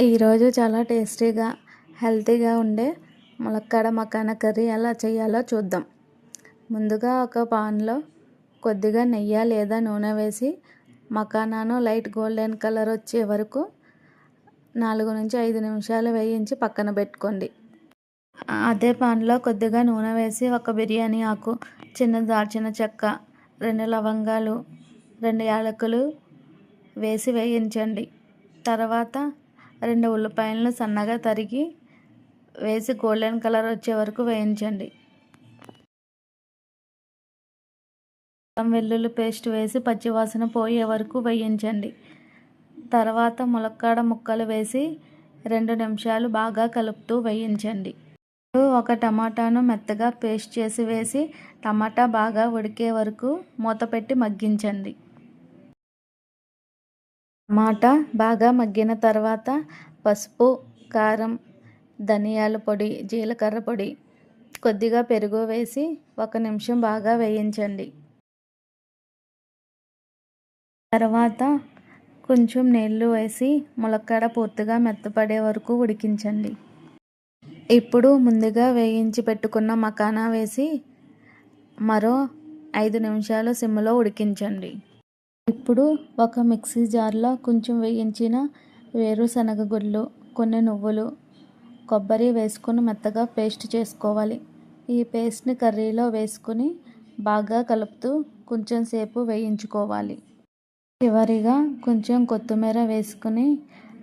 ఈరోజు చాలా టేస్టీగా హెల్తీగా ఉండే ములక్కాడ మకానా కర్రీ ఎలా చేయాలో చూద్దాం. ముందుగా ఒక పాన్లో కొద్దిగా నెయ్యి లేదా నూనె వేసి మకానాను లైట్ గోల్డెన్ కలర్ వచ్చే వరకు 4 నుంచి 5 నిమిషాలు వేయించి పక్కన పెట్టుకోండి. అదే పాన్లో కొద్దిగా నూనె వేసి ఒక బిర్యానీ ఆకు, చిన్న దాల్చిన చెక్క, 2 లవంగాలు, 2 యాలకులు వేసి వేయించండి. తర్వాత 2 ఉల్లిపాయలను సన్నగా తరిగి వేసి గోల్డెన్ కలర్ వచ్చే వరకు వేయించండి. అల్లం వెల్లుల్లి పేస్ట్ వేసి పచ్చివాసన పోయే వరకు వేయించండి. తర్వాత ములక్కాడ ముక్కలు వేసి 2 నిమిషాలు బాగా కలుపుతూ వేయించండి. ఒక టమాటాను మెత్తగా పేస్ట్ చేసి వేసి టమాటా బాగా ఉడికే వరకు మూత పెట్టి మగ్గించండి. టమాటా బాగా మగ్గిన తర్వాత పసుపు, కారం, ధనియాల పొడి, జీలకర్ర పొడి, కొద్దిగా పెరుగు వేసి 1 నిమిషం బాగా వేయించండి. తర్వాత కొంచెం నీళ్లు వేసి ములక్కాడ పూర్తిగా మెత్తపడే వరకు ఉడికించండి. ఇప్పుడు ముందుగా వేయించి పెట్టుకున్న మకానా వేసి మరో 5 నిమిషాలు సిమ్లో ఉడికించండి. ఇప్పుడు ఒక మిక్సీ జార్లో కొంచెం వేయించిన వేరుశనగ గుళ్ళు, కొన్ని నువ్వులు, కొబ్బరి వేసుకొని మెత్తగా పేస్ట్ చేసుకోవాలి. ఈ పేస్ట్ని కర్రీలో వేసుకుని బాగా కలుపుతూ కొంచెం సేపు వేయించుకోవాలి. చివరిగా కొంచెం కొత్తిమీర వేసుకుని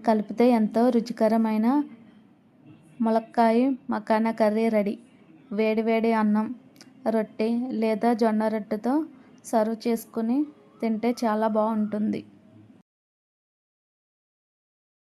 కలిపితే ఎంతో రుచికరమైన ములక్కాయ మకానా కర్రీ రెడీ. వేడివేడి అన్నం, రొట్టె లేదా జొన్న రొట్టెతో సర్వ్ చేసుకుని తింటే చాలా బాగుంటుంది.